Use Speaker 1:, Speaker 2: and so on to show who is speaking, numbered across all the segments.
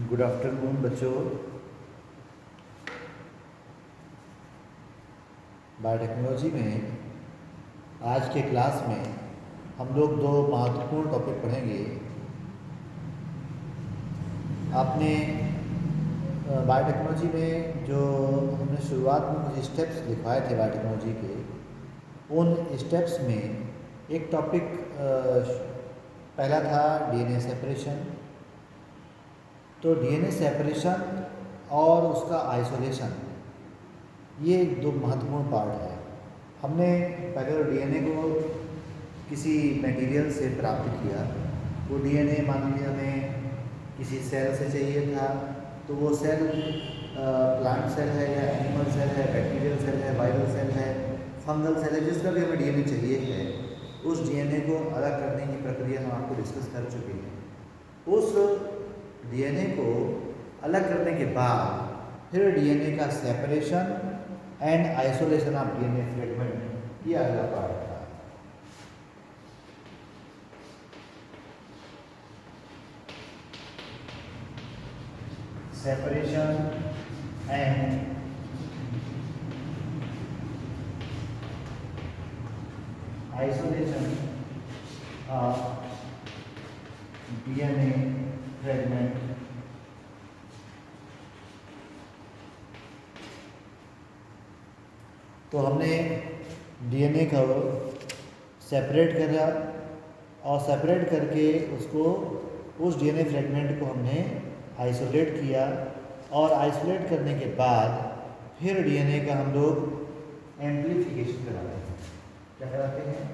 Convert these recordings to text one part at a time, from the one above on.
Speaker 1: Good afternoon बच्चों। Biotechnology में आज के क्लास में हम लोग दो महत्वपूर्ण टॉपिक पढ़ेंगे। आपने बायोटेक्नोलॉजी में जो हमने शुरुआत में कुछ स्टेप्स लिखवाए थे बायोटेक्नोलॉजी के, उन स्टेप्स में एक टॉपिक पहला था डीएनए सेपरेशन। तो डीएनए सेपरेशन और उसका आइसोलेशन, ये दो महत्वपूर्ण पार्ट है। हमने पहले तो डीएनए को किसी मटेरियल से प्राप्त किया। वो डीएनए मान लीजिए हमें किसी सेल से चाहिए था, तो वो सेल प्लांट सेल है या एनिमल सेल है, बैक्टीरियल सेल है, वायरल सेल है, फंगल सेल है, जिसका भी हमें डीएनए चाहिए है, उस डीएनए को अलग करने की प्रक्रिया हम आपको डिस्कस कर चुके हैं। उस डीएनए को अलग करने के बाद फिर डीएनए का separation and isolation of DNA fragment, ये अगला पार्ट था। Separation and isolation of DNA fragment. तो हमने डीएनए को सेपरेट करा और सेपरेट करके उसको, उस डीएनए फ्रेगमेंट को हमने आइसोलेट किया, और आइसोलेट करने के बाद फिर डीएनए का हम लोग एम्प्लीफिकेशन कराते हैं। क्या कराते हैं?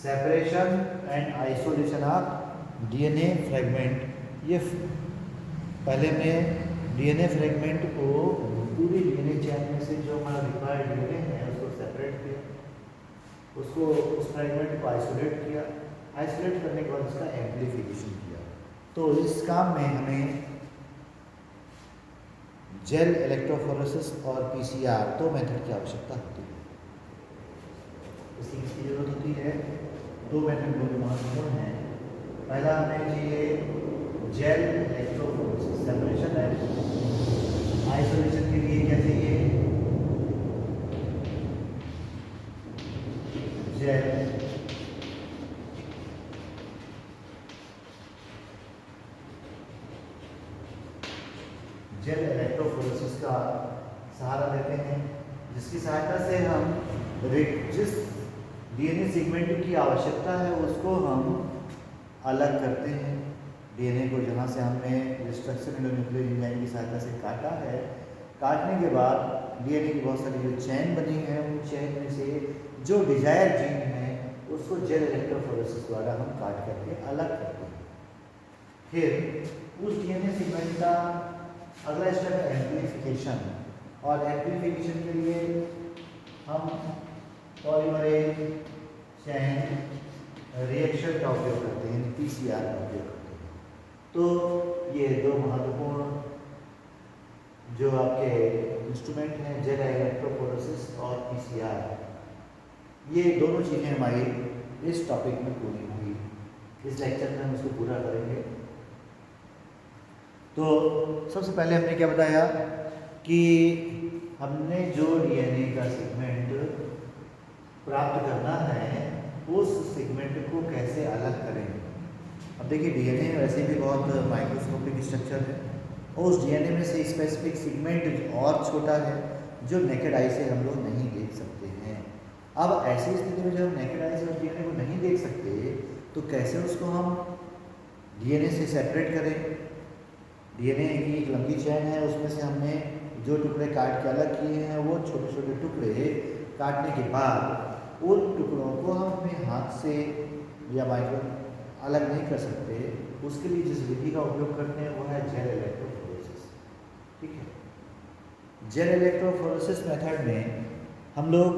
Speaker 1: Separation and isolation of DNA fragment. ये पहले हमने डीएनए फ्रेगमेंट को पूरी डीएनए चेन में से जो हमारा रिक्वायर्ड डीएनए है उसको सेपरेट किया, उसको उस फ्रेगमेंट को आइसोलेट किया, आइसोलेट करने के बाद उसका एम्प्लीफिकेशन किया। तो इस काम में हमें जेल इलेक्ट्रोफोरेसिस और पीसीआर दो मेथड की आवश्यकता होती है। इसकी जरूरत होती है। दो मेथड बहुत महत्वपूर्ण हैं। पहला हमें चाहिए gel electrophoresis, separation and isolation के लिए क्या चाहिए? जेल इलेक्ट्रोफोरेसिस का सहारा लेते हैं, जिसकी सहायता से हम जिस डीएनए सेगमेंट की आवश्यकता है उसको हम अलग करते हैं। डीएनए को जहाँ से हमने रिस्ट्रक्शन न्यूक्लियर एंजाइम की सहायता से काटा है, काटने के बाद डीएनए की बहुत सारी जो चेन बनी है, उन चेन में से जो डिजायर जीन है उसको जेल इलेक्ट्रोफोरेसिस द्वारा हम काट करके अलग करते हैं। फिर उस डीएनए सेगमेंट का अगला स्टेप है एम्प्लीफिकेशन, और एम्प्लीफिकेशन के लिए हम पॉलीमरेज चेन रिएक्शन का उपयोग करते हैं, पीसीआर का उपयोग करते हैं। तो ये दो महत्वपूर्ण जो आपके इंस्ट्रूमेंट हैं, जेल इलेक्ट्रोफोरेसिस और पीसीआर, ये दोनों चीज़ें हमारी इस टॉपिक में पूरी हुई। इस लेक्चर में हम इसको पूरा करेंगे। तो सबसे पहले हमने क्या बताया कि हमने जो डीएनए का सेगमेंट प्राप्त करना है, उस सेगमेंट को कैसे अलग करें। अब देखिए, डीएनए वैसे भी बहुत माइक्रोस्कोपिक स्ट्रक्चर है, और उस डीएनए में से स्पेसिफिक सेगमेंट और छोटा है जो नेकेड आई से हम लोग नहीं देख सकते हैं। अब ऐसी स्थिति में जब हम नेकेड आई से उस डीएनए को नहीं देख सकते, तो कैसे उसको हम डीएनए से सेपरेट करें। डीएनए की एक लंबी चेन है, उसमें से हमने जो टुकड़े काट के अलग किए हैं, वो छोटे छोटे टुकड़े काटने के बाद उन टुकड़ों को हम अपने हाथ से या माइक्रो अलग नहीं कर सकते। उसके लिए जिस विधि का उपयोग करते हैं वो है जेल इलेक्ट्रोफोरेसिस। ठीक है, जेल इलेक्ट्रोफोरेसिस मेथड में हम लोग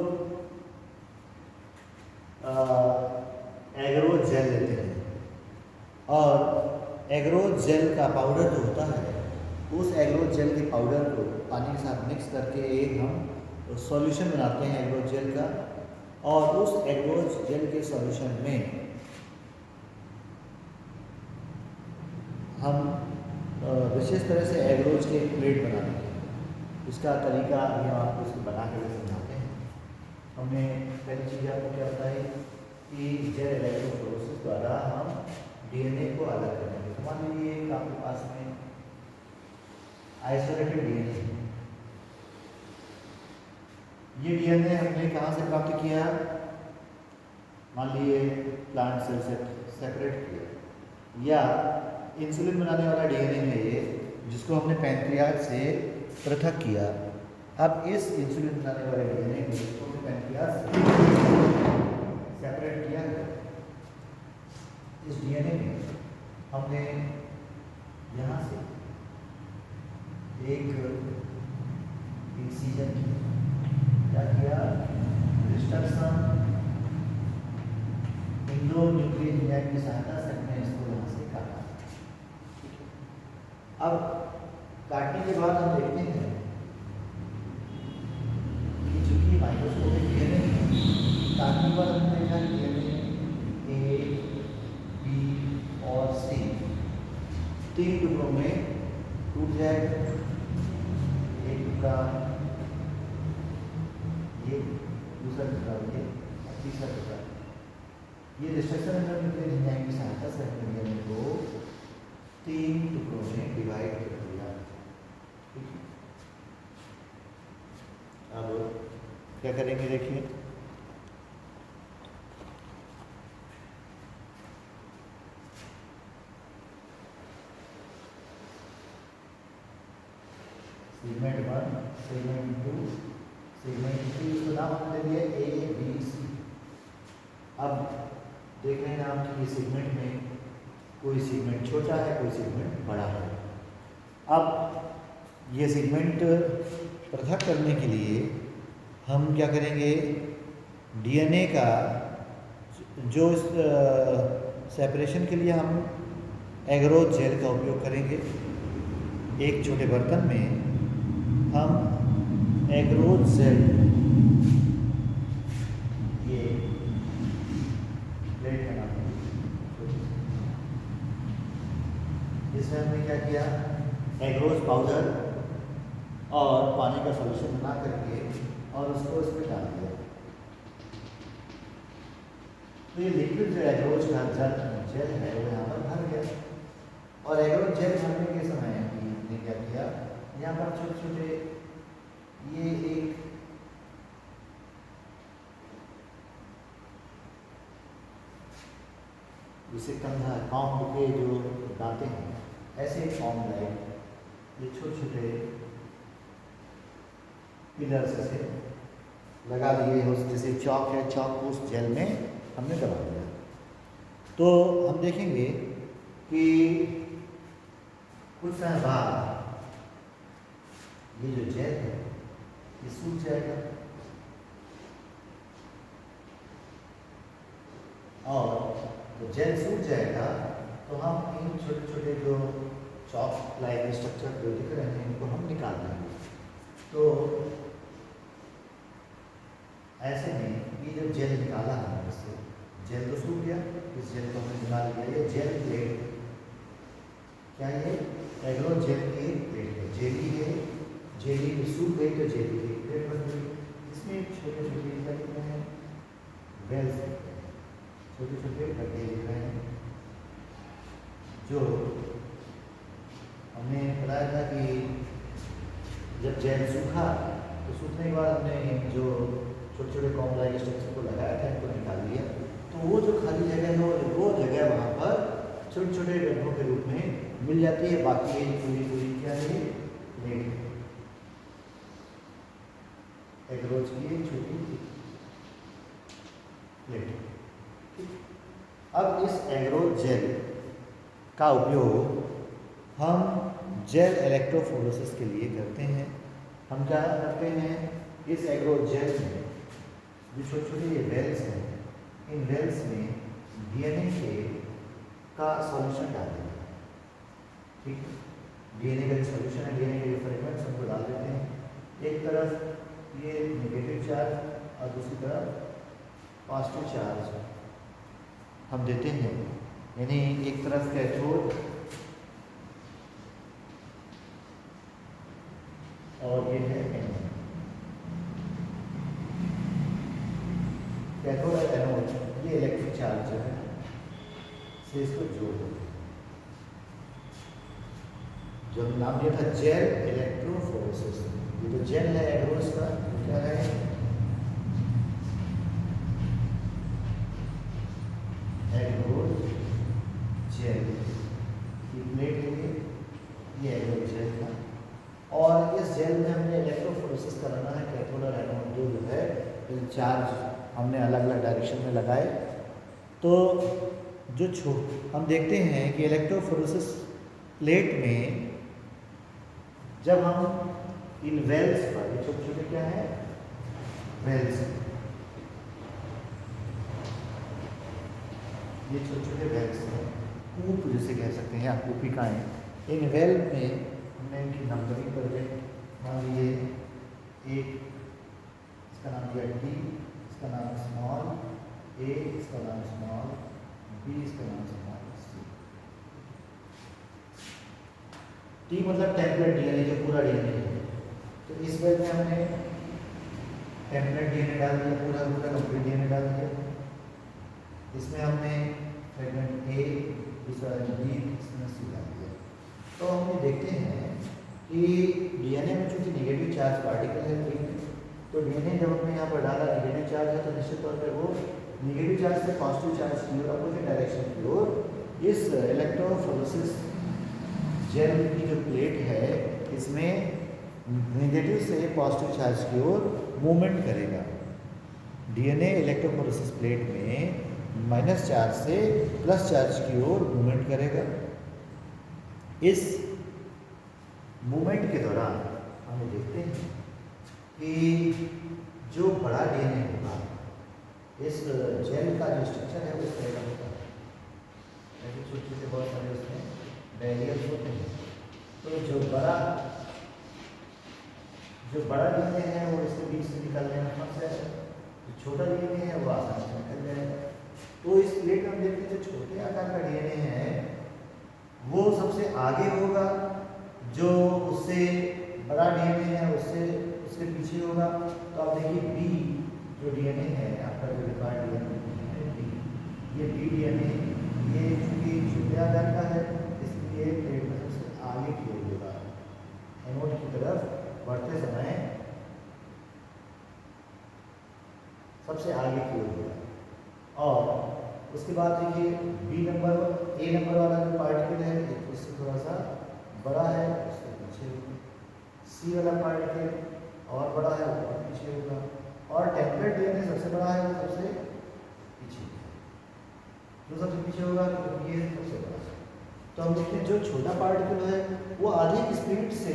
Speaker 1: एग्रोज जेल लेते हैं, और एग्रोज जेल का पाउडर जो होता है, उस एग्रोज जेल के पाउडर को पानी के साथ मिक्स करके एक हम सॉल्यूशन बनाते हैं एग्रोज जेल का, और उस एग्रोज जेल के सॉल्यूशन में हम विशेष तरह से एग्रोज के एक प्लेट बनाते हैं। इसका तरीका अभी हम आपको इसको बना कर समझाते हैं। हमने पहली चीज़ आपको क्या बताई कि जेल इलेक्ट्रोफोरेसिस द्वारा हम डीएनए को अलग करेंगे। तो मान लीजिए आपके पास में आइसोलेटेड डीएनए है। ये डीएनए हमने कहाँ से प्राप्त किया? मान लीजिए प्लांट सेल से सेपरेट किया, या इंसुलिन बनाने वाला डीएनए है ये, जिसको हमने पैंक्रियाज से पृथक किया। अब इस इंसुलिन बनाने वाले डीएनए को हमने पैंक्रियाज से सेपरेट किया। इस डीएनए में हमने यहाँ से एक इंसिजन क्या किया? रिस्ट्रक्शन इंडोन्यूक्लियस एंजाइम की सहायता से हमने इसको यहाँ से काटा। अब काटने के बाद हम देखते हैं कि चूंकि माइक्रोस्कोपिक डीएनए काटने के बाद हमने देखा डीएनए ए, बी और सी 3 टुकड़ों में टूट जाएगा। एक टुकड़ा ये, दूसरा टुकड़ा ये, तीसरा टुकड़ा ये। डिस्ट्रक्शन इंडोन्यूक्लियस एंजाइम की सहायता से हमने डीएनए को 3 टुकड़ों में डिवाइड कर दिया। अब क्या करेंगे देखिए, सेगमेंट 1, सेगमेंट 2, सेगमेंट 3, इसको नाम हमने दे दिया ए बी सी। अब देख रहे हैं आप कि ये सेगमेंट में कोई सेगमेंट छोटा है, कोई सेगमेंट बड़ा है। अब ये सेगमेंट पृथक करने के लिए हम क्या करेंगे? डीएनए का जो सेपरेशन के लिए हम एग्रोज जेल का उपयोग करेंगे। एक छोटे बर्तन में हम एग्रोज जेल, ये प्लेट का नाम है, इसमें हमने क्या किया? एग्रोज पाउडर और पानी का सॉल्यूशन बना करके और उसको इसमें डाल दिया। तो ये लिक्विड जो एग्रोज का जेल है वो यहाँ पर भर गया। और एग्रोज जेल भरने के समय हमने क्या किया? यहाँ पर छोटे छोटे ये एक जिसे कंधा कॉम्ब के जो दांते हैं, ऐसे कॉम्ब लाइक ये छोटे छोटे पिलर्स से लगा दिए। उस जैसे चौक है, चौक को उस जेल में हमने दबा दिया। तो हम देखेंगे कि कुछ समय बाद ये जो जेल है ये सूख जाएगा, और तो जेल सूख जाएगा तो हम इन छोटे छोटे जो चॉक लाइक स्ट्रक्चर जो दिख रहे हैं इनको हम निकाल देंगे। तो ऐसे में ये जब जेल निकाला हमने, इससे जेल तो सूख गया, इस जेल को हमने निकाल दिया। ये जेल प्लेट क्या है? एग्रोज जेल की एक प्लेट है, जेली है। जेली भी सूख गई तो जेली की एक प्लेट बन गई। इसमें छोटे छोटे क्या दिख रहे हैं? वेल्स दिख रहे हैं, छोटे छोटे गड्ढे दिख रहे हैं। जो हमने बताया था कि जब जेल सूखा तो सूखने के बाद हमने जो छोटे छोटे कॉम्ब लाइक स्ट्रक्चर को लगाया था इनको निकाल लिया। तो वो जो खाली जगह है वो जगह वहाँ पर छोटे छोटे गड्ढों के रूप में मिल जाती है। बाकी ये पूरी पूरी क्या है? प्लेट एग्रोज की एक छोटी प्लेट। अब इस एग्रोज जेल का उपयोग हम जेल इलेक्ट्रोफोरेसिस के लिए करते हैं। हम क्या करते हैं? इस एग्रोज जेल में जो छोटे छोटे ये वेल्स हैं, इन वेल्स में डीएनए के का सॉल्यूशन डाल देते हैं। ठीक है, डीएनए का जो सॉल्यूशन है, डीएनए के जो फ्रेगमेंट्स उनको डाल देते हैं। एक तरफ ये नेगेटिव चार्ज और दूसरी तरफ पॉजिटिव चार्ज हम देते हैं, यानी एक तरफ कैथोड और ये है एनोड। कैथोड और एनोड ये इलेक्ट्रिक चार्ज जो है से इसको जोड़ देते हैं। जो नाम दिया था जेल इलेक्ट्रोफोरेसिस, ये तो जेल है एग्रोस का, क्या है एग्रोस जेल की प्लेट है, ये एग्रोस जेल था। और इस जेल में हमने इलेक्ट्रोफोरेसिस कराना है। कैथोड और एनोड जो है चार्ज हमने अलग अलग डायरेक्शन में लगाए। तो जो हम देखते हैं कि इलेक्ट्रोफोरेसिस प्लेट में जब हम इन वेल्स पर, ये छोटे छोटे क्या है वेल्स, ये छोटे छोटे वेल्स हैं, कूप जिसे कह सकते हैं या कूपिकाएँ। इन वेल में हमने इनकी नंबरिंग कर दी। मान लीजिए एक, इसका नाम दिया डी, इसका नाम स्मॉल ए, इसका नाम स्मॉल बी, इसका नाम स्मॉल सी। टी मतलब टेम्पलेट डीएनए, जो पूरा डीएनए है। तो इस वेल में हमने टेम्पलेट डीएनए डाल दिया, पूरा पूरा कंप्लीट डीएनए डाल दिया। इसमें हमने फ्रेगमेंट ए, दूसरा बी, इसमें सी डाल दिया। तो हम ये देखते हैं कि डीएनए में चूंकि नेगेटिव चार्ज पार्टिकल है, तो डीएनए जब हमने यहाँ पर डाला नेगेटिव चार्ज है, तो निश्चित तौर पर वो नेगेटिव चार्ज से पॉजिटिव चार्ज की ओर, अपोजिट डायरेक्शन की ओर इस इलेक्ट्रोफोरेसिस जेल की जो प्लेट है इसमें नेगेटिव से पॉजिटिव चार्ज की ओर मूवमेंट करेगा। डीएनए इलेक्ट्रोफोरेसिस प्लेट में माइनस चार्ज से प्लस चार्ज की ओर मूवमेंट करेगा। इस मूवमेंट के दौरान हम देखते हैं कि जो बड़ा डीएनए होगा, इस जेल का जो स्ट्रक्चर है उस तरह का होता है। ऐसे छोटे छोटे बहुत सारे उसमें बैरियर्स होते हैं। तो जो बड़ा डीएनए है वो इसके बीच से निकलने में फंस जाएगा, जो छोटा डीएनए है वो आसानी से निकल जाएगा। तो इस प्लेट में हम देखते हैं जो छोटे आकार का डीएनए है वो सबसे आगे होगा, जो उससे बड़ा डीएनए है उससे पीछे होगा। तो आप देखिए बी जो डीएनए है आपका, जो रिकॉर्ड डीएनए है बी, ये बी डीएनए ये चूंकि छोटे आकार का है इसलिए प्लेट में सबसे आगे की ओर होगा। एनोड की तरफ बढ़ते समय सबसे आगे की ओर होगा। और उसके बाद देखिए बी नंबर, ए नंबर वाला जो पार्टिकल है उससे थोड़ा सा बड़ा है, उससे पीछे होगा। सी वाला पार्टिकल और बड़ा है, वो और पीछे होगा। और टेम्पलेट डीएनए सबसे बड़ा है, वो सबसे पीछे होगा। जो सबसे पीछे होगा तो ये सबसे बड़ा है। तो हम देखते हैं जो छोटा पार्टिकल है वो अधिक स्पीड से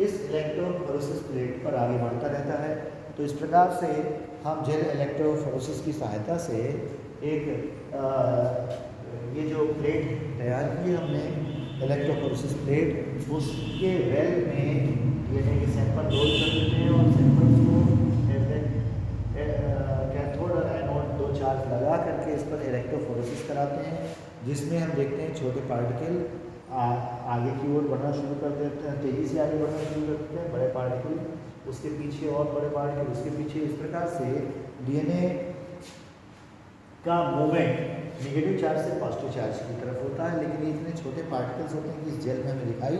Speaker 1: इस इलेक्ट्रोफोरेसिस प्लेट पर आगे बढ़ता रहता है। तो इस प्रकार से हम जेल इलेक्ट्रोफोरेसिस की सहायता से एक ये जो प्लेट तैयार की है हमने इलेक्ट्रोफोरेसिस प्लेट, उसके वेल में डीएनए के सैंपल रोल कर देते हैं और सैंपल्स को कैथोड और एनोड दो चार्ज लगा करके इस पर इलेक्ट्रोफोरेसिस कराते हैं, जिसमें हम देखते हैं छोटे पार्टिकल आगे की ओर बढ़ना शुरू कर देते हैं, तेज़ी से आगे बढ़ना शुरू कर देते हैं। बड़े पार्टिकल उसके पीछे और बड़े पार्टिकल उसके पीछे। इस प्रकार से डीएनए का मूवमेंट नेगेटिव चार्ज से पॉजिटिव चार्ज की तरफ होता है, लेकिन ये इतने छोटे पार्टिकल्स होते हैं कि इस जेल में हमें दिखाई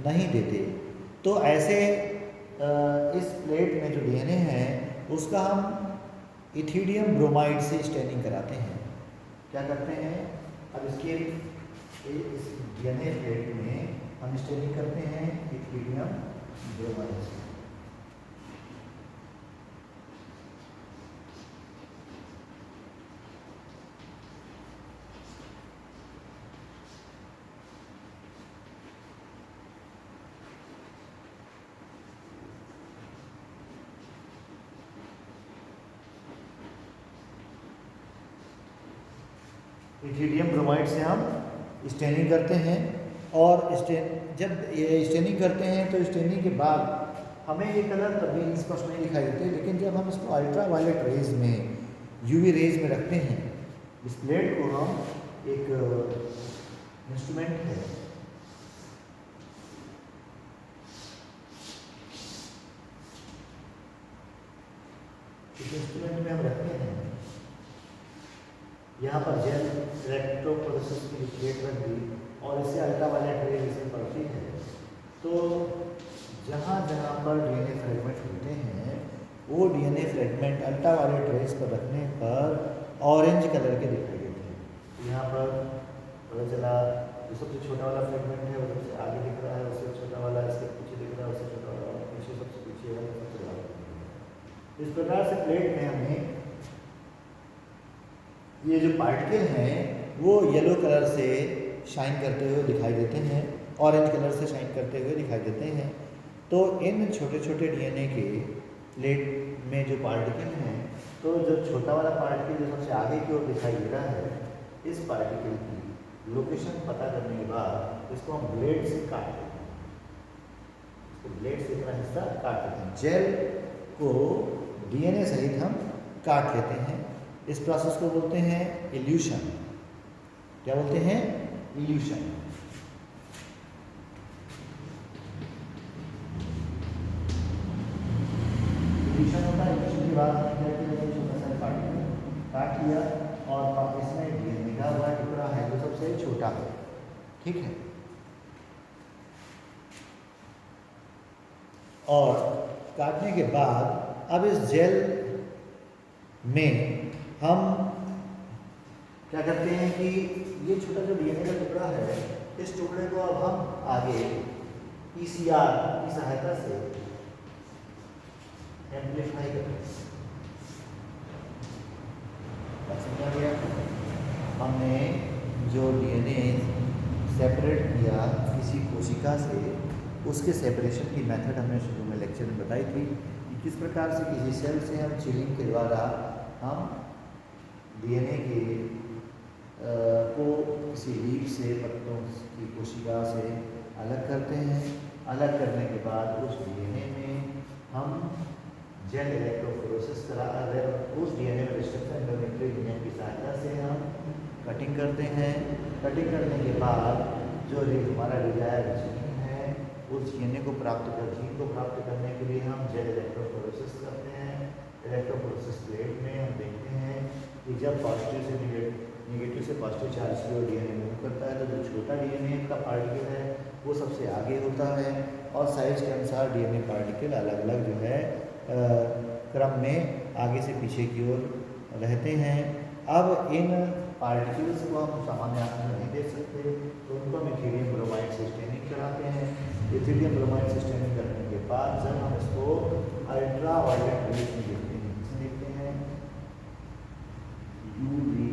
Speaker 1: नहीं देते। तो ऐसे इस प्लेट में जो डीएनए है उसका हम इथिडियम ब्रोमाइड से स्टेनिंग कराते हैं। क्या करते हैं, अब इसके इस डीएनए प्लेट में हम स्टेनिंग करते हैं इथिडियम ब्रोमाइड से। इथिडियम ब्रोमाइड से हम स्टेनिंग करते हैं। और जब ये स्टेनिंग करते हैं तो स्टेनिंग के बाद हमें ये कलर तभी स्पष्ट नहीं दिखाई देते, लेकिन जब हम इसको अल्ट्रा वायलेट रेज में, यूवी रेज में रखते हैं, इस प्लेट को हम एक इंस्ट्रूमेंट है, इस इंस्ट्रूमेंट में हम रखते हैं, यहाँ पर जेल इलेक्ट्रोफोरेसिस की प्लेट रख दी और इससे अल्ट्रा वायलेट रेज इसमें पड़ती है, तो जहाँ जहाँ पर डीएनए फ्रेगमेंट होते हैं वो DNA fragment ultraviolet rays पर रखने पर ऑरेंज कलर के दिखाई देते हैं। यहाँ पर पता चला जो सबसे छोटा वाला फ्रेगमेंट है वो सबसे आगे दिख रहा है, उससे छोटा वाला इसके पीछे दिख रहा है, उससे छोटा वाला पीछे, सबसे पीछे वाला सबसे ज़्यादा दिख रहा है। इस प्रकार से प्लेट में हमें ये जो पार्टिकल हैं वो येलो कलर से शाइन करते हुए दिखाई देते हैं, ऑरेंज कलर से शाइन करते हुए दिखाई देते हैं। तो इन छोटे छोटे डीएनए के प्लेट में जो पार्टिकल हैं, तो जो छोटा वाला पार्टिकल जो सबसे आगे की ओर दिखाई दे रहा है, इस पार्टिकल की लोकेशन पता करने के बाद इसको हम ब्लेड से काट देते हैं, इसको ब्लेड से इतना हिस्सा काट देते हैं, जेल को डीएनए सहित हम काट लेते हैं। इस प्रोसेस को बोलते हैं इल्यूशन। क्या बोलते हैं? इल्यूशन। इल्यूशन होता है, इल्यूशन के बाद हमने क्या किया, छोटा सा पार्टिकल काट लिया और इसमें डीएनए का हुआ टुकड़ा है जो सबसे छोटा है, ठीक है। और काटने के बाद अब इस जेल में हम क्या करते हैं कि ये छोटा जो डीएनए का टुकड़ा है, इस टुकड़े को अब हम आगे पीसीआर की सहायता से एम्पलीफाई करते हैं। समझा गया? हमने जो डीएनए सेपरेट किया किसी कोशिका से, उसके सेपरेशन की मेथड हमने शुरू में लेक्चर में बताई थी कि किस प्रकार से किसी सेल से हम चिलिंग के द्वारा हम डीएनए के को किसी लीफ से, पत्तों की कोशिका से अलग करते हैं। अलग करने के बाद उस डीएनए में हम जेल इलेक्ट्रोफोरेसिस करा, उस डीएनए में रिस्ट्रिक्शन एंडोमेट्रिक की सहायता से हम कटिंग करते हैं। कटिंग करने के बाद जो हमारा डिजायर जीन है, उस जीन को प्राप्त करने के लिए हम जेल इलेक्ट्रोफोरेसिस करते हैं। इलेक्ट्रोफोरेसिस प्लेट में हम देखते हैं कि जब पॉजिटिव से नेगेटिव से पॉजिटिव चार्ज की ओर डीएनए मूव करता है, तो जो छोटा डीएनए का पार्टिकल है वो सबसे आगे होता है और साइज के अनुसार डीएनए पार्टिकल अलग अलग जो है क्रम में आगे से पीछे की ओर रहते हैं। अब इन पार्टिकल्स को हम सामान्य आँख में नहीं देख सकते, तो उनको हम इथेरियम ब्रोमाइड से स्टेनिंग कराते हैं। इथेरियम ब्रोमाइड से स्टेनिंग करने के बाद जब हम इसको अल्ट्रा वायलेट रेज में देखते हैं, इसमें देखते हैं यूवी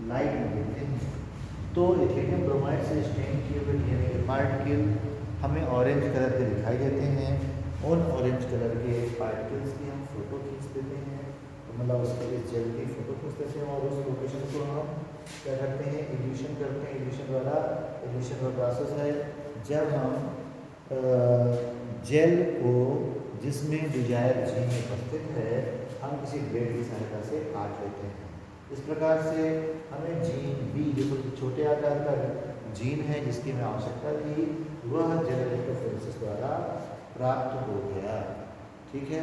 Speaker 1: लाइट में देखते हैं, तो इथेरियम ब्रोमाइड से स्टेन किए हुए डीएनए के पार्टिकल हमें ऑरेंज कलर के दिखाई देते हैं। उन ऑरेंज कलर के पार्टिकल्स की हम फोटो खींच देते हैं, मतलब उसके लिए जेल की फोटो खींच देते हैं और उस लोकेशन को हम क्या करते हैं, इल्यूशन करते हैं। इल्यूशन द्वारा, इल्यूशन का प्रोसेस है जब हम जेल को जिसमें डिजायर जीन उपस्थित है, हम किसी ब्लेड की सहायता से काट लेते हैं। इस प्रकार से हमें जीन बी, जो सबसे छोटे आकार का जीन है जिसकी हमें आवश्यकता थी, वह जेल इलेक्ट्रोफोरेसिस द्वारा प्राप्त हो गया, ठीक है।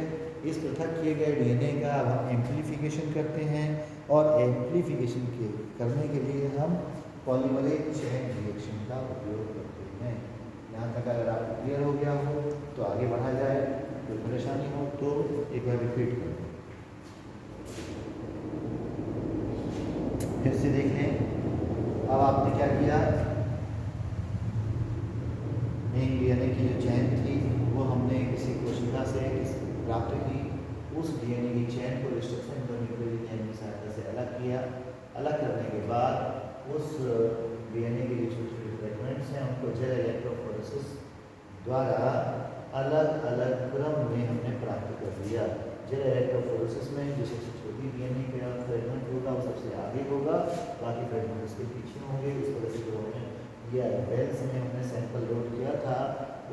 Speaker 1: इस पृथक किए गए डीएनए का अब हम एम्प्लीफिकेशन करते हैं और एम्प्लीफिकेशन करने के लिए हम पॉलीमरेज चेन रिएक्शन का उपयोग करते हैं। यहाँ तक अगर आपको क्लियर हो गया हो तो आगे बढ़ा जाए, कोई परेशानी हो तो एक बार रिपीट करें। फिर से देख लें। अब आपने क्या किया, मेन डीएनए की जो चैन थी वो हमने किसी कोशिका से प्राप्त की। उस डीएनए की चैन को रिस्ट्रिक्शन एंडोमेट्रिक की सहायता से अलग किया। अलग करने के बाद उस डीएनए के जो छोटे छोटे फ्रेगमेंट्स हैं उनको जेल इलेक्ट्रोफोरेसिस द्वारा अलग अलग क्रम में हमने प्राप्त कर लिया। जेल इलेक्ट्रोफोरेसिस में जो सबसे छोटी डीएनए का फ्रेगमेंट होगा वो सबसे आगे होगा, बाकी फ्रेगमेंट उसके पीछे होंगे। इस वजह से जो हमें या बेल्स में हमने सैंपल लोड किया था,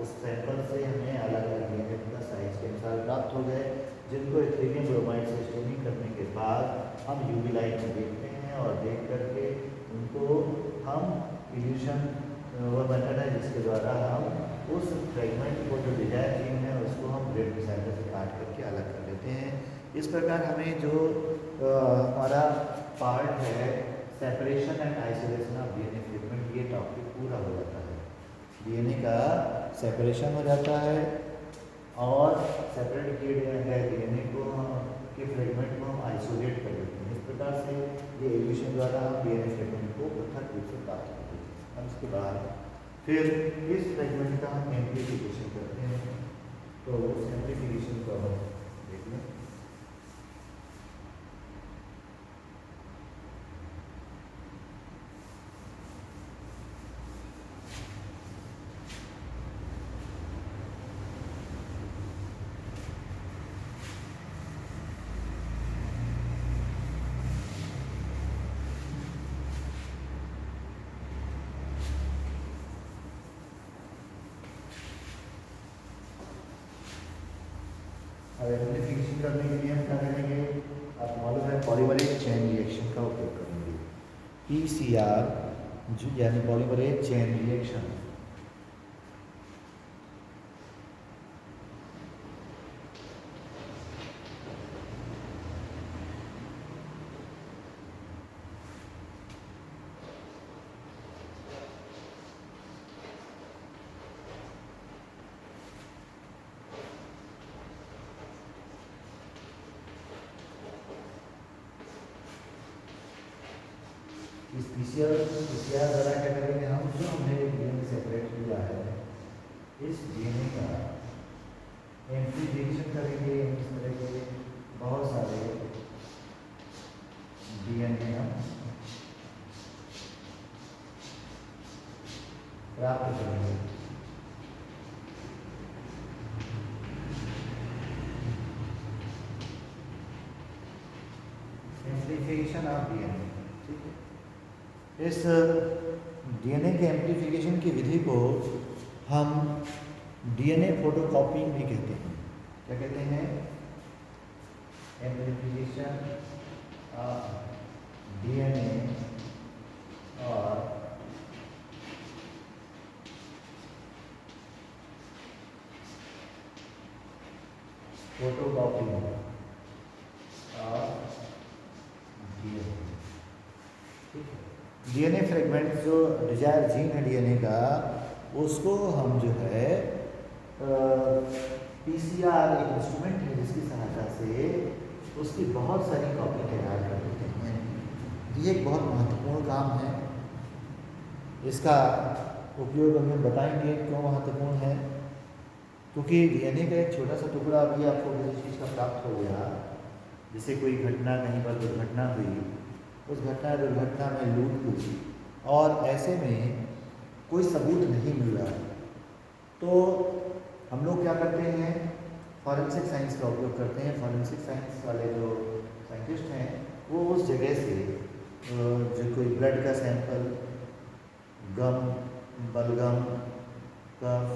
Speaker 1: उस सैंपल से हमें अलग अलग डीएनए का साइज के अनुसार प्राप्त हो गए, जिनको इथेरियम ब्रोमाइड से स्टेनिंग करने के बाद हम यूवी लाइट में देखते हैं और देख करके उनको हम इल्यूशन वह मेथड है जिसके द्वारा हम उस फ्रेगमेंट को जो डिजायर जीन है उसको हम ब्रेड डिसाइडर से काट करके अलग कर लेते हैं। इस प्रकार हमें जो हमारा पार्ट है separation and isolation of DNA fragment, ये टॉपिक पूरा हो जाता है। डीएनए का सेपरेशन हो जाता है और सेपरेट किए गए डीएनए को के फ्रेगमेंट को हम आइसोलेट कर देते हैं। इस प्रकार से ये एल्यूशन द्वारा हम डीएनए फ्रेगमेंट को पृथक रूप से प्राप्त करते हैं। अब इसके बाद फिर इस फ्रेगमेंट का हम एम्प्लीफिकेशन करते हैं, तो उस एम्प्लीफिकेशन को हम देख लें। अब एम्प्लीफिकेशन करने के लिए हम क्या करेंगे, आप मालूम है पॉलीमरेज चेन रिएक्शन का उपयोग करेंगे। पीसीआर यानी पॉलीमरेज चेन रिएक्शन। इस पीसीआर द्वारा क्या करेंगे हम, जो हमने डीएनए सेपरेट किया है इस डीएनए का एम्प्लीफिकेशन करेंगे। इस तरह के बहुत सारे डीएनए हम प्राप्त करेंगे। एम्प्लीफिकेशन ऑफ डीएनए, ठीक है। इस डीएनए के एम्प्लीफिकेशन की विधि को हम डीएनए फोटोकॉपिंग भी कहते हैं। क्या कहते हैं? एम्प्लीफिकेशन ऑफ डीएनए और फोटोकॉपिंग ऑफ डीएनए, ठीक है। डीएनए फ्रेगमेंट जो डिजायर जीन है डीएनए का, उसको हम जो है पीसीआर एक इंस्ट्रूमेंट है जिसकी सहायता से उसकी बहुत सारी कॉपी तैयार कर देते हैं। ये एक बहुत महत्वपूर्ण काम है। इसका उपयोग हमें बताएंगे क्यों महत्वपूर्ण है, क्योंकि डीएनए का एक छोटा सा टुकड़ा अभी आपको किसी चीज़ का प्राप्त हो गया, जैसे कोई घटना कहीं पर दुर्घटना हुई, उस दुर्घटना में लूट हुई और ऐसे में कोई सबूत नहीं मिल रहा, तो हम लोग क्या करते हैं, फॉरेंसिक साइंस का उपयोग करते हैं। फॉरेंसिक साइंस वाले जो साइंटिस्ट हैं वो उस जगह से जो कोई ब्लड का सैंपल, गम, बलगम, कफ,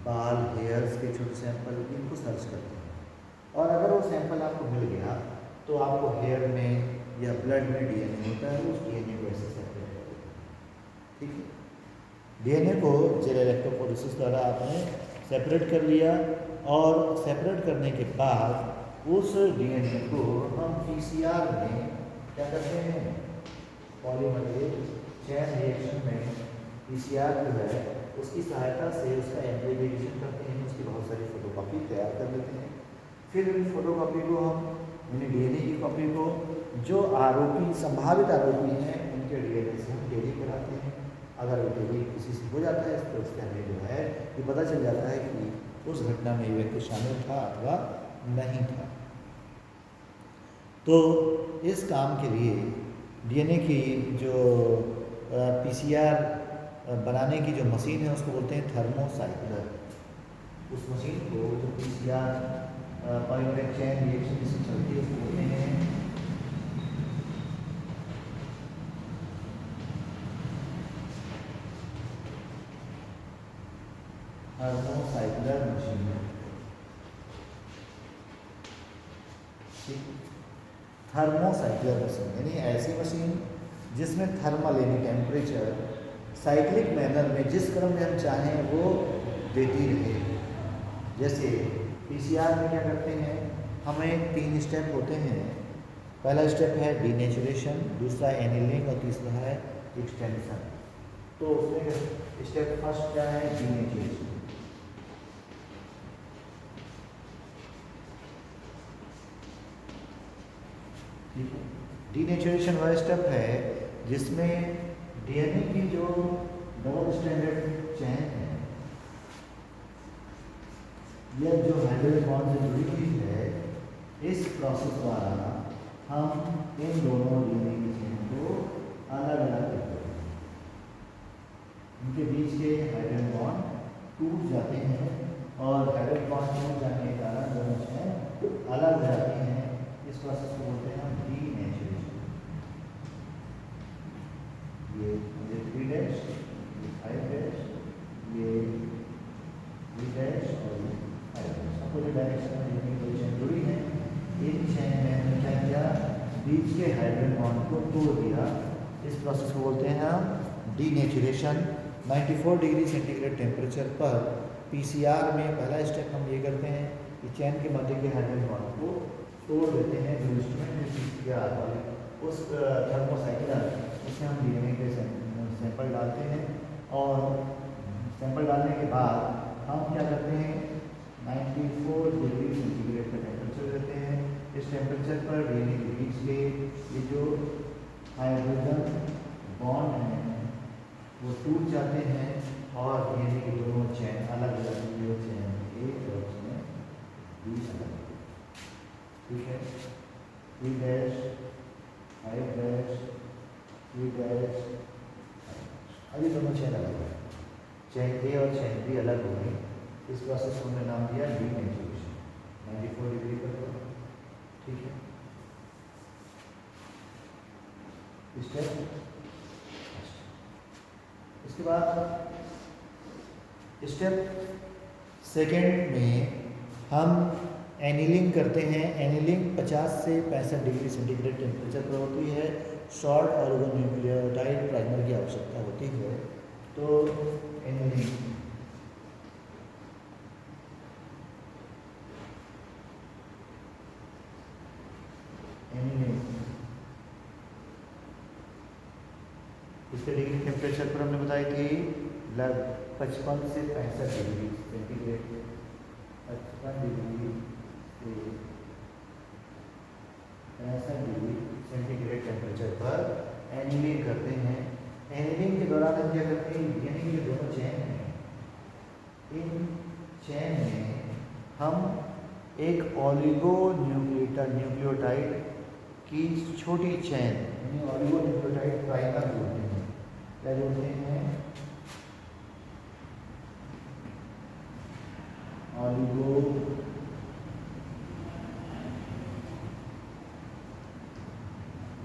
Speaker 1: बाल, हेयर्स के छोटे सैंपल, इनको सर्च करते हैं और अगर वो सैंपल आपको मिल गया तो आपको हेयर में या ब्लड में डीएनए होता है, उस डीएनए को ऐसे सेपरेट कर देते हैं, ठीक है। डीएनए को जेल इलेक्ट्रोफोरेसिस द्वारा आपने सेपरेट कर लिया और सेपरेट करने के बाद उस डीएनए को हम पीसीआर में क्या करते हैं, पॉलीमरेज चेन रिएक्शन में पीसीआर जो है उसकी सहायता से उसका एम्प्लीफिकेशन करते हैं, उसकी बहुत सारी फोटोकॉपी तैयार कर लेते हैं। फिर इन फोटोकॉपी को हम डीएनए की कॉपी को जो आरोपी, संभावित आरोपी हैं, उनके डीएनए से हम टेली कराते हैं। अगर वो टेली किसी से हो जाता है तो उसके हमें जो है ये पता चल जाता है कि उस घटना में ये व्यक्ति शामिल था अथवा नहीं था। तो इस काम के लिए डीएनए की जो पीसीआर बनाने की जो मशीन है उसको बोलते हैं थर्मोसाइक्लर। उस मशीन को जो पीसीआर पॉलीमरेज चेन रिएक्शन जिससे चलती है उसको बोलते हैं थर्मोसाइक्लर मशीन। थर्मोसाइक्लर मशीन यानी ऐसी मशीन जिसमें थर्मल यानी टेम्परेचर साइक्लिक मैनर में जिस क्रम में हम चाहें वो देती रहे। जैसे पीसीआर में क्या करते हैं, हमें 3 स्टेप होते हैं। पहला स्टेप है डीनेचुरेशन, दूसरा एनिलिंग और तीसरा है एक्सटेंशन। तो उसमें स्टेप फर्स्ट क्या है, डीनेचुरेशन। ठीक है, डीनेचुरेशन वह स्टेप है जिसमें डीएनए की जो डबल स्टैंडर्ड चेन है या जो हाइड्रोजन बॉन्ड से जुड़ी हुई है, इस प्रोसेस द्वारा हम इन दोनों डीएनए की चेन को अलग अलग करते हैं। उनके बीच के हाइड्रोजन बॉन्ड टूट जाते हैं और हाइड्रोजन बॉन्ड टूट जाने के कारण दोनों चेन अलग हो जाती हैं। इस प्रोसेस को बोलते हैं हम डीनेचुरेशन। ये 3 डैश, ये 5 डैश, ये 3 डैश और ये 5 डैश। अपोजिट डायरेक्शन में जितनी दो चेन जुड़ी हैं, इन चेन में हमने क्या किया, बीच के हाइड्रोजन बॉन्ड को तोड़ दिया। इस प्रोसेस को बोलते हैं हम डीनेचुरेशन। 94 डिग्री सेंटीग्रेड टेम्परेचर पर पीसीआर में पहला स्टेप हम ये करते हैं कि चेन के मध्य के हाइड्रोजन बॉन्ड को तोड़ देते हैं। जो इंस्ट्रूमेंट पीसीआर वाले उस थर्मोसाइक्लर, उसमें हम डीएनए के सैंपल डालते हैं और सैंपल डालने के बाद हम क्या करते हैं, 94 डिग्री सेंटीग्रेड का टेम्परेचर देते हैं। इस टेम्परेचर पर डीएनए के बीच के ये जो हाइड्रोजन बॉन्ड हैं वो टूट जाते हैं और डीएनए की दोनों चेन अलग अलग, जो चेन ए और चेन बी अलग। ठीक है, 3 डैश, 5 डैश, 3 डैश, अभी दोनों चेन अलग है, चेन ए और चेन बी अलग हो गई। इस प्रोसेस को हमने नाम दिया डीनेचुरेशन। 94 डिग्री पर हो। ठीक है, स्टेप। इसके बाद स्टेप सेकेंड में हम एनिलिंग करते हैं। एनिलिंग 50 से 65 डिग्री सेंटीग्रेड टेम्परेचर पर होती है। शॉर्ट ऑलिगोन्यूक्लियोटाइड प्राइमर की आवश्यकता होती है। तो एनिलिंग इसके डिग्री टेम्परेचर पर हमने बताई थी लगभग 55 से 65 डिग्री सेंटीग्रेड। 55 डिग्री से 65 डिग्री सेंटीग्रेड टेम्परेचर पर एनिलिंग करते हैं। एनिलिंग के दौरान हम क्या करते हैं, यानी कि जो दोनों चेन हैं, इन चेन में हम एक न्यूक्लियोटाइड की छोटी चेन यानी ऑलिगोन्यूक्लियोटाइड प्राइमर जोड़ते हैं। क्या जोड़ते हैं,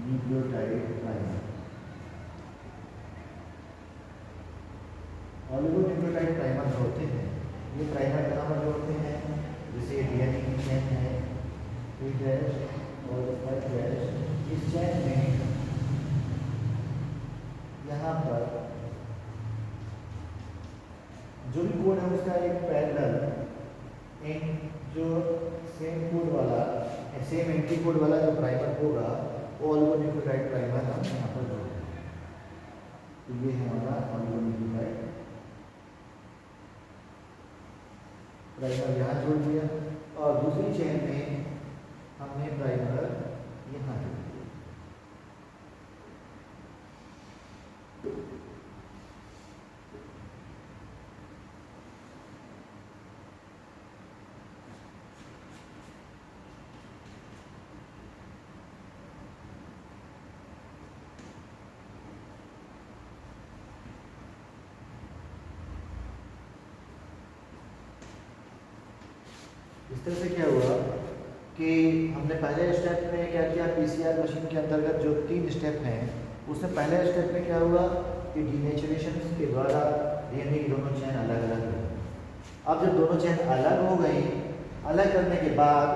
Speaker 1: न्यूक्लियोटाइड प्राइमर। ऑलिगोन्यूक्लियोटाइड प्राइमर जोड़ते हैं। ये प्राइमर कहाँ पर जोड़ते हैं, जैसे डीएनए की चेन है 3 डैश और 5 डैश, इस चेन में यहाँ पर जो भी कोड है उसका एक पैरेलल इन जो सेम कोड वाला सेम एंटी कोड वाला जो प्राइमर होगा वो ऑलिगोन्यूक्लियोटाइड प्राइमर हम यहाँ पर जोड़ देंगे। तो ये है हमारा ऑलिगोन्यूक्लियोटाइड प्राइमर यहाँ जोड़ दिया और दूसरी चेन में हमने प्राइमर यहाँ जोड़ दिया। इस तरह से क्या हुआ कि हमने पहले स्टेप में क्या किया, पीसीआर मशीन के अंतर्गत जो 3 स्टेप हैं उसमें पहले स्टेप में क्या हुआ कि डीनेचुरेशन के द्वारा डीएनए की दोनों चेन अलग अलग हुई। अब जब दोनों चेन अलग हो गई, अलग करने के बाद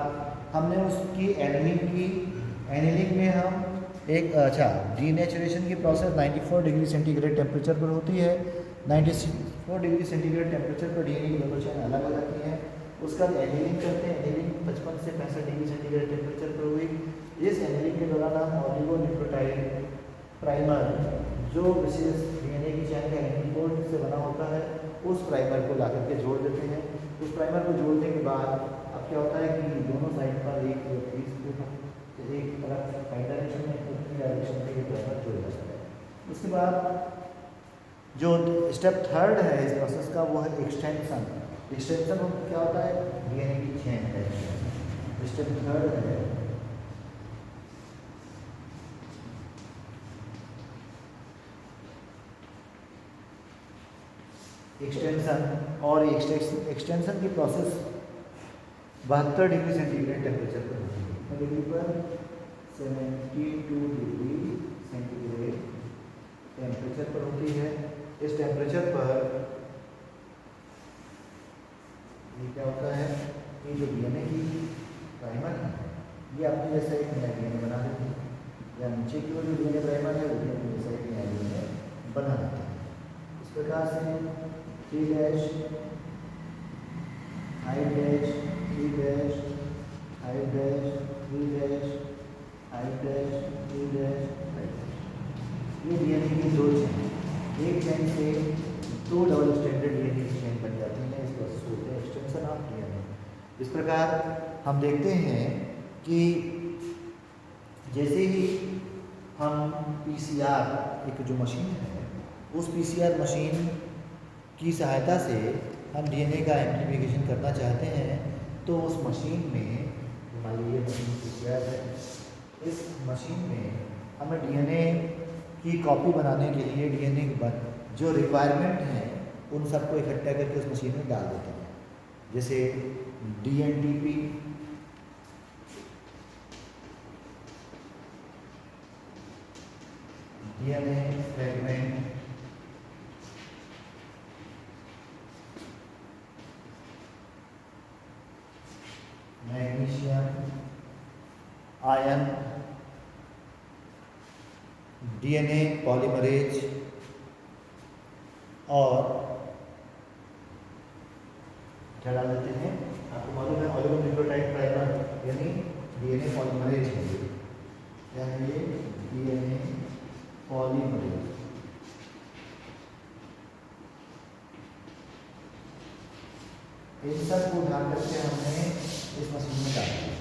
Speaker 1: हमने उसकी एनीलिंग में हम एक डीनेचुरेशन की प्रोसेस 94 डिग्री सेंटीग्रेड टेम्परेचर पर होती है। 94 डिग्री सेंटीग्रेड टेम्परेचर पर डीएनए की दोनों चेन अलग हो जाती हैं। उसका एनीलिंग करते हैं। एनीलिंग 55 से 65 डिग्री सेंटीग्रेड टेम्परेचर पर हुई। इस एनीलिंग के दौरान हम ऑलिगोन्यूक्लियोटाइड प्राइमर, जो विशेष डीएनए की चेन का एंटीकोड से बना होता है, उस प्राइमर को ला करके जोड़ देते हैं। उस प्राइमर को जोड़ने के बाद अब क्या होता है कि दोनों साइड पर एक तरफ राइट डायरेक्शन में, दूसरी डायरेक्शन में ये प्राइमर जुड़ जाता है। उसके बाद जो स्टेप थर्ड है इस प्रोसेस का, वो है एक्सटेंशन। एक्सटेंशन क्या होता है? डीएनए की चेन है। स्टेप थर्ड है एक्सटेंशन। और एक्सटेंशन की प्रोसेस 72 डिग्री सेंटीग्रेड टेम्परेचर पर होती है। डिग्री पर 72 डिग्री सेंटीग्रेड टेम्परेचर पर होती है। इस टेम्परेचर पर ये क्या होता है कि जो डीएनए की प्राइमर है, ये अपने जैसा एक नया डीएनए बना देती है, या नीचे की ओर जो डीएनए प्राइमर है वो भी अपने जैसा एक नया डीएनए बना देती है। इस प्रकार से 3 dash 5 dash 3 dash 5 dash 3 dash 5 dash 3 dash 5 dash, ये डीएनए की दो चेन, एक चेन से दो डबल स्टैंडर्ड डीएनए की चेन बन जाती है। इस प्रोसेस को होते हैं एक्सटेंशन ऑफ डीएनए। इस प्रकार हम देखते हैं कि जैसे ही हम पीसीआर, एक जो मशीन है, उस पीसीआर मशीन की सहायता से हम डीएनए का एम्प्लीफिकेशन करना चाहते हैं, तो उस मशीन में, मान लीजिए मशीन पीसीआर है, इस मशीन में हमें डीएनए की कॉपी बनाने के लिए डीएनए जो रिक्वायरमेंट है उन सबको इकट्ठा करके उस मशीन में डाल देते हैं। जैसे dNTP, DNA fragment, magnesium ion, DNA polymerase और क्या डाल देते हैं? आपको मालूम है ऑलिगोन्यूक्लियोटाइड प्राइमर यानी डीएनए पॉलीमरेज है। क्या है ये? DNA polymerase. इन सब को ध्यान करके हमने इस मशीन में डाल दिया।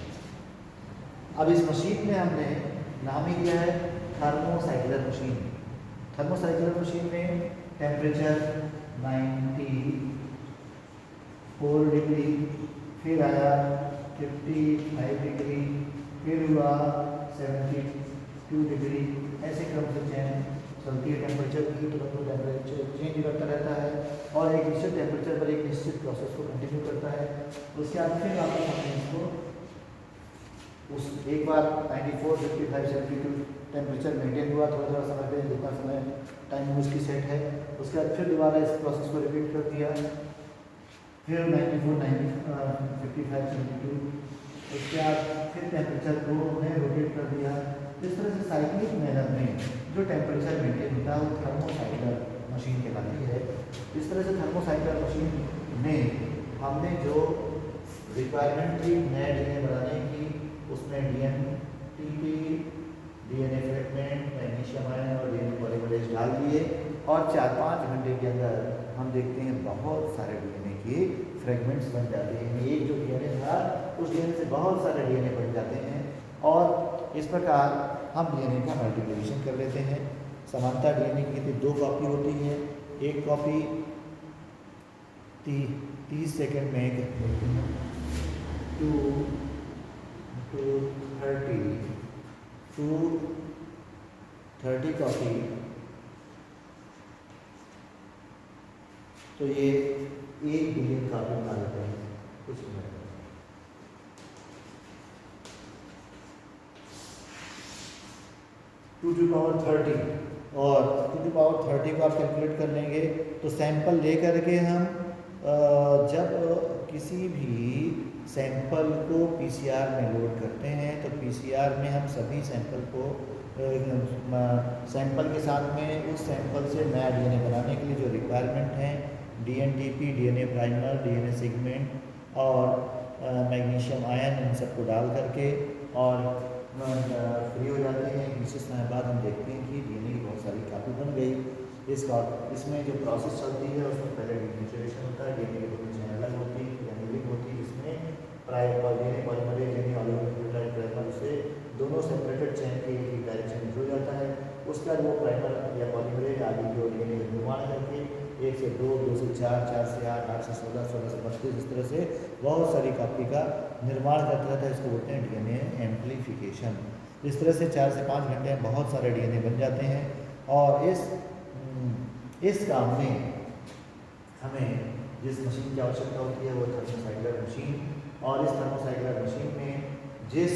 Speaker 1: अब इस मशीन में हमने नाम ही दिया है थर्मोसाइक्लर मशीन। थर्मोसाइक्लर मशीन में टेम्परेचर 94 डिग्री, फिर आया 55 डिग्री, फिर हुआ 72 डिग्री, ऐसे क्रम से चेन चलती है। टेम्परेचर की तुरंत टेम्परेचर चेंज करता रहता है और एक निश्चित टेम्परेचर पर एक निश्चित प्रोसेस को कंटिन्यू करता है। उसके बाद फिर वापस हमने इसको उस एक बार 94, 55, 72 टेम्परेचर मेंटेन हुआ, थोड़ा समय पे जितना समय टाइम उसकी सेट है, उसके बाद फिर दोबारा इस प्रोसेस को रिपीट कर दिया, फिर 94, 55, 72, उसके बाद फिर टेम्परेचर को हमने रोटेट कर दिया। इस तरह से साइक्लिक मैनर में जो टेम्परेचर मेंटेन होता है वो थर्मोसाइक्लर मशीन कहलाती है। इस तरह से थर्मोसाइक्लर मशीन में हमने जो रिक्वायरमेंट थी नया डीएनए बनाने की, उसमें डीएनटीपी, डीएनए फ्रेगमेंट, मैग्नीशियम आयन और डीएनए पॉलीमरेज डाल दिए और 4-5 घंटे के अंदर हम देखते हैं बहुत सारे डीएनए के फ्रेगमेंट्स बन जाते हैं। एक जो डीएनए था उस डीएनए से बहुत सारे डीएनए बन जाते हैं और इस प्रकार हम डीएनए का मल्टीप्लिकेशन कर लेते हैं। समानता डीएनए की कितनी 2 कॉपी होती है। एक कॉपी 30 सेकेंड में होती है, 230 कॉपी, तो ये 1 बिलियन कॉपी बना लेते हैं कुछ मिनट में। टू टू पावर 30 और 2 टू पावर 30 को आप कैलकुलेट कर लेंगे तो सैंपल ले करके हम जब किसी भी सैंपल को पीसीआर में लोड करते हैं तो पीसीआर में हम सभी सैंपल को सैंपल के साथ में उस सैंपल से नया डीएनए बनाने के लिए जो रिक्वायरमेंट हैं डीएनटीपी, डीएनए प्राइमर, डीएनए सेगमेंट और मैग्नीशियम आयन, इन सबको डाल करके और फ्री हो जाते हैं। कुछ समय बाद हम देखते हैं कि डीएनए की बहुत सारी कापी बन गई। इसमें जो प्रोसेस चलती है उसमें पहले डीनेचुरेशन होता है, डीएनए की दोनों चेन अलग होती है, एनिलिंग होती है, जिसमें डीएनए पॉलीमरेज यानी ऑलिगोन्यूक्लियोटाइड प्राइमर से दोनों सेपरेटेड चेन के एक डायरेक्शन में जुड़ जाता है। उसके बाद वो प्राइमर या पॉलीमरेज आगे की ओर डीएनए का निर्माण करके 1 से 2, 2 से 4, 4 से 8, 8 से 16, 16 से 32 इस तरह से बहुत सारी कॉपी का निर्माण करता रहता है। इसको बोलते हैं डीएनए एम्प्लीफिकेशन। इस तरह से 4 से 5 घंटे में बहुत सारे डीएनए बन जाते हैं और इस काम में हमें जिस मशीन की आवश्यकता होती है वो थर्मोसाइक्लर मशीन, और इस थर्मोसाइक्लर मशीन में जिस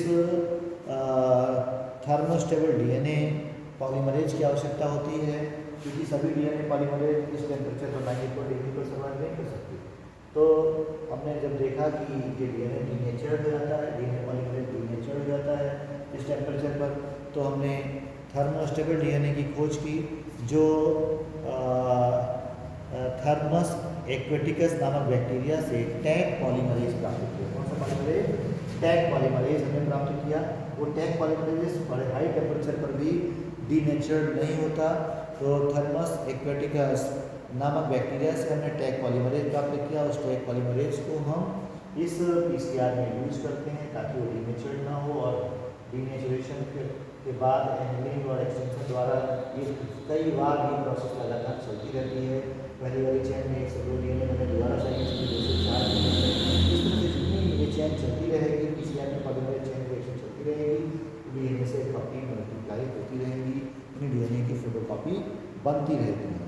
Speaker 1: थर्मोस्टेबल डीएनए पॉलीमरेज की आवश्यकता होती है, क्योंकि सभी डीएनए पॉलीमरेज इस टेम्परेचर पर 94 डिग्री पर सर्वाइव नहीं कर सकते। तो हमने जब देखा कि ये डीएनए डीनेचर्ड हो जाता है, डीएनए पॉलीमरेज डीनेचर्ड हो जाता है इस टेम्परेचर पर, तो हमने थर्मोस्टेबल डीएनए की खोज की जो थर्मस एक्वेटिकस नामक बैक्टीरिया से टैग पॉलीमरेज प्राप्त किया। कौन सा पॉलीमरेज? टैग पॉलीमरेज हमने प्राप्त किया। वो टैग पॉलीमरेज बड़े हाई टेम्परेचर पर भी डीनेचर्ड नहीं होता, तो थर्मस एक्वेटिकस नामक बैक्टीरिया से हमने टैग पॉलीमरेज प्राप्त किया। उस टैग पॉलीमरेज को हम इस पीसीआर में यूज करते हैं ताकि वो डीनेचर्ड ना हो, और डीनेचुरेशन के बाद एनिलिंग और एक्सटेंशन द्वारा ये कई बार ये प्रोसेस लगातार चलती रहती है। पहली वाली चैन में 1 से 2 डीएनए बने, दोबारा चाहिए 2 से 4 डीएनए। इस तरह से जितनी ये चैन चलती रहेगी, पीसीआर में पॉलीमरेज चैन रिएक्शन चलती रहेगी, डीएनए से कॉपी मल्टीप्लाई होती रहेगी, यानी डीएनए की फोटोकॉपी बनती रहती है।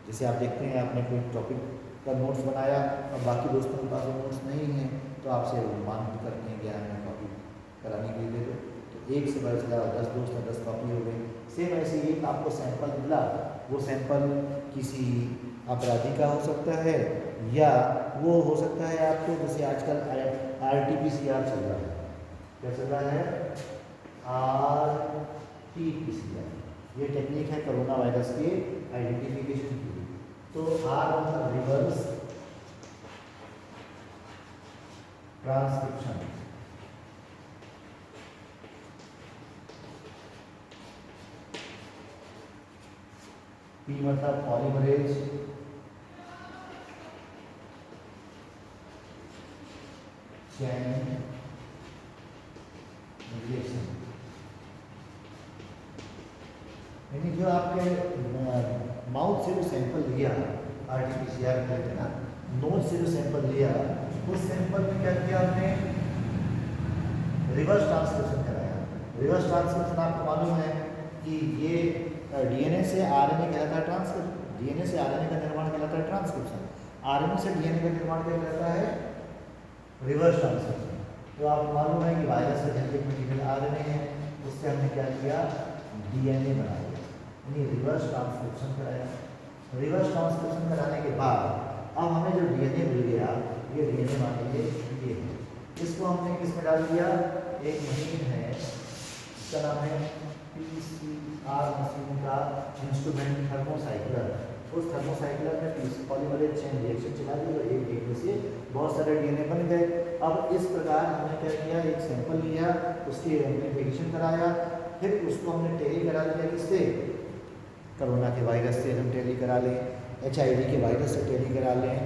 Speaker 1: जैसे आप देखते हैं आपने कोई टॉपिक का नोट्स बनाया और बाकी दोस्तों के पास वो नोट्स नहीं है तो आपसे मांग करते हैं कि हमें कॉपी कराने के लिए दे दो, तो 1 से बढ़ चला 10 दोस्त 10 कॉपी हो गई। सेम ऐसे ही आपको सैंपल मिला, वो सैंपल किसी अपराधी का हो सकता है या वो हो सकता है आपको, जैसे आजकल RT-PCR चल रहा है। क्या चल रहा है? RT-PCR, ये टेक्निक है कोरोना वायरस के आइडेंटिफिकेशन की। तो R मतलब रिवर्स ट्रांसक्रिप्शन, P मतलब पॉलीमरेज, चैन रिएक्शन, यानी जो आपके माउथ से जो सैंपल लिया RT-PCR करते ना, नोज से जो सैंपल लिया, उस सैंपल में क्या किया आपने? रिवर्स ट्रांसक्रिप्शन कराया। रिवर्स ट्रांसक्रिप्शन आपको मालूम है कि ये डीएनए से आरएनए कहलाता है ट्रांसक्रिप्शन, डीएनए से आरएनए का निर्माण कहलाता है ट्रांसक्रिप्शन, आरएनए से डीएनए का निर्माण क्या कहलाता है? Reverse transcription. तो आपको मालूम है कि वायरस का जेनेटिक मटेरियल आरएनए है, उससे हमने क्या किया? डीएनए बना दिया, यानी रिवर्स ट्रांसक्रिप्शन कराया। रिवर्स ट्रांसक्रिप्शन कराने के बाद अब हमें जो डीएनए मिल गया, ये डीएनए मान लीजिए ये है, इसको हमने किस में डाल दिया? एक मशीन है, इसका नाम है PCR मशीन का इंस्ट्रूमेंट थर्मोसाइक्लर। उस थर्मोसाइक्लर में पॉलीमरेज चेन रिएक्शन चला दी और एक डीएनए से बहुत सारे डीएनए बन गए। अब इस प्रकार हमने क्या किया? एक सैंपल लिया, उसकी एम्प्लीफिकेशन कराया, फिर उसको हमने टेली करा लिया। किससे? कोरोना के वायरस से हम टेली करा लें, HIV के वायरस से टेली करा लें,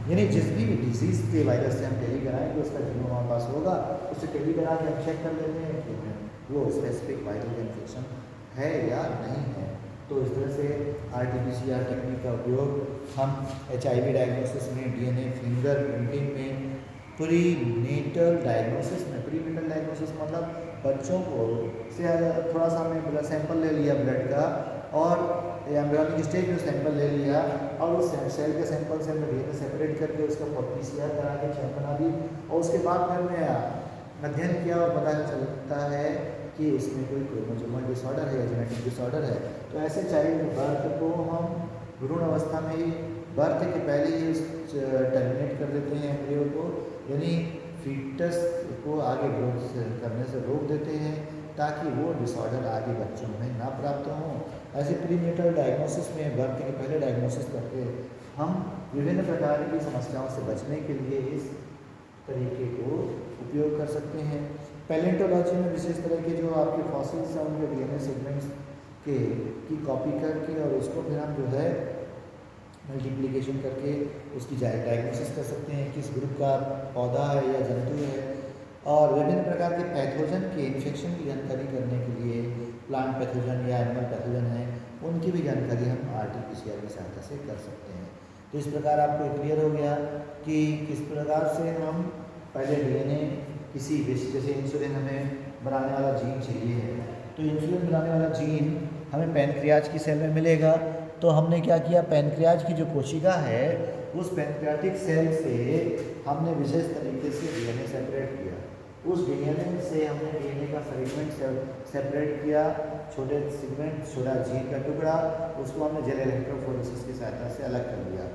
Speaker 1: यानी जिस भी डिजीज़ के वायरस से हम टेली कराएंगे उसका जीनोम हमारे पास होगा, उससे टेली करा के हम चेक कर लेते हैं कि वो स्पेसिफिक वायरल इन्फेक्शन है या नहीं है। तो इस तरह से RT-PCR टेक्निक का उपयोग हम HIV डायग्नोसिस में, DNA फिंगर प्रिंटिंग में, प्रीनेटल डायग्नोसिस में, प्रीनेटल डायग्नोसिस मतलब बच्चों को से थोड़ा सा हमने ब्लड सैंपल ले लिया ब्लड का, और एम्ब्रियोनिक स्टेज में सैंपल ले लिया, और उस सेल के सैंपल से हमने डीएनए सेपरेट करके उसका PCR करा के चेन बना दी, और उसके बाद फिर हमने अध्ययन किया और पता चलता है कि उसमें कोई क्रोमोसोमल डिसऑर्डर है या जेनेटिक डिसऑर्डर है। तो ऐसे चाइल्ड बर्थ को हम भ्रूण अवस्था में ही बर्थ के पहले ही टर्मिनेट कर देते हैं एम्ब्रियो को, यानी फीटस को आगे ग्रोथ करने से रोक देते हैं ताकि वो डिसऑर्डर आगे बच्चों में ना प्राप्त हों। ऐसे प्रीनेटल डायग्नोसिस में बर्थ के पहले डायग्नोसिस करके हम विभिन्न प्रकार की समस्याओं से बचने के लिए इस तरीके को उपयोग कर सकते हैं। पैलेंटोलॉजी में विशेष तरह के जो आपके फॉसिल्स हैं उनके डीएनए सेगमेंट्स की कॉपी करके और उसको फिर हम जो है मल्टीप्लिकेशन करके उसकी डायग्नोसिस कर सकते हैं किस ग्रुप का पौधा है या जंतु है। और विभिन्न प्रकार के पैथोजन के इन्फेक्शन की जानकारी करने के लिए प्लांट पैथोजन या एनिमल पैथोजन है उनकी भी जानकारी हम RT-PCR की सहायता से कर सकते हैं। तो इस प्रकार आपको क्लियर हो गया कि किस प्रकार से हम पहले डीएनए किसी विष, जैसे इंसुलिन हमें बनाने वाला जीन चाहिए है, तो इंसुलिन बनाने वाला जीन हमें पैनक्रियाज की सेल में मिलेगा। तो हमने क्या किया, पैनक्रियाज की जो कोशिका है उस पैनक्रियाटिक सेल से हमने विशेष तरीके से डीएनए सेपरेट किया। उस डीएनए से हमने डीएनए का फ्रेगमेंट सेपरेट किया, छोटे सेगमेंट, छोटा जीन का टुकड़ा, उसको हमने जेल इलेक्ट्रोफोरेसिस की सहायता से अलग कर दिया।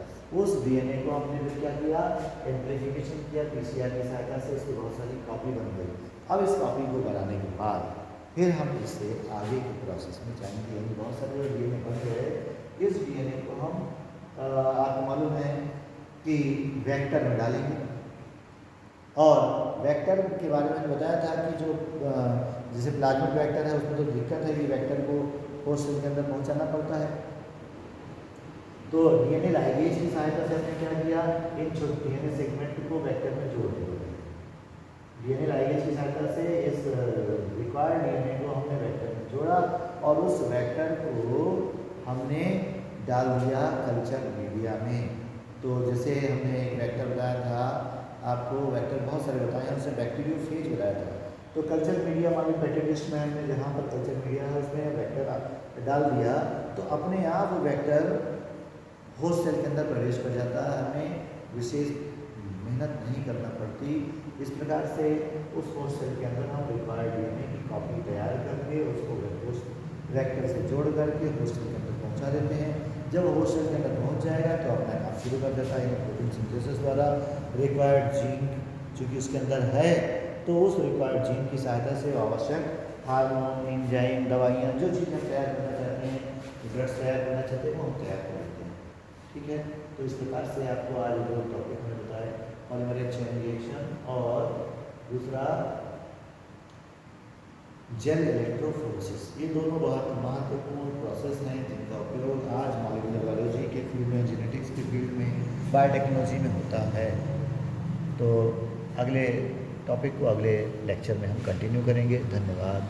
Speaker 1: उस डीएनए को हमने फिर क्या किया, एम्प्लीफिकेशन किया PCR की सहायता से, उसकी बहुत सारी कॉपी बन गई। अब इस कॉपी को बनाने के बाद फिर हम इससे आगे के प्रोसेस में जाएंगे, यानी बहुत सारे डीएनए बन गए। इस डीएनए को हम आपको मालूम है कि वेक्टर में डालेंगे, और वेक्टर के बारे में बताया था कि जो जैसे प्लाज्मिक वेक्टर है उसमें तो दिक्कत है कि वेक्टर को होस्ट सेल के अंदर पहुंचाना पड़ता है। तो डीएनए लाइगेज की सहायता से हमने क्या किया, इन छोटे डीएनए सेगमेंट को वेक्टर में जोड़ दिया। डीएनए लाइगेज की सहायता से इस रिक्वायर्ड डीएनए को हमने वेक्टर में जोड़ा और उस वेक्टर को हमने डाल दिया कल्चर मीडिया में। तो जैसे हमने एक वेक्टर बताया था आपको, वेक्टर बहुत सारे बताए हैं, उससे बैक्टीरियोफेज बताया था। तो कल्चर मीडिया हमारे पेटेंट लिस्ट में हमने जहाँ पर कल्चर मीडिया है उसमें वेक्टर डाल दिया तो अपने आप वेक्टर होस्ट सेल के अंदर प्रवेश कर जाता है, हमें विशेष मेहनत नहीं करना पड़ती। इस प्रकार से उस होस्ट सेल के अंदर हम रिक्वायर्ड डीएनए की कॉपी तैयार करके उसको वेक्टर से जोड़ करके होस्ट सेल के अंदर पहुंचा देते हैं। जब होस्ट सेल के अंदर पहुंच जाएगा तो अपना काम शुरू कर देता है प्रोटीन सिंथेसिस द्वारा। रिक्वायर्ड जीन चूँकि उसके अंदर है तो उस रिक्वायर्ड जीन की सहायता से आवश्यक हार्मोन, एंजाइम, दवाइयाँ जो चीज़ हम तैयार करना चाहते हैं, ड्रग्स तैयार करना चाहते हैं वो हम तैयार कर लेते हैं। ठीक है, तो इस प्रकार से आपको आज दो टॉपिक में बताया, पॉलीमरेज चेन रिएक्शन और दूसरा जेल इलेक्ट्रोफोरेसिस। ये दोनों बहुत महत्वपूर्ण प्रोसेस हैं जिनका उपयोग आज मॉलिक्यूलर बायोलॉजी के फील्ड में, जेनेटिक्स के फील्ड में, बायोटेक्नोलॉजी में होता है। तो अगले टॉपिक को अगले लेक्चर में हम कंटिन्यू करेंगे। धन्यवाद।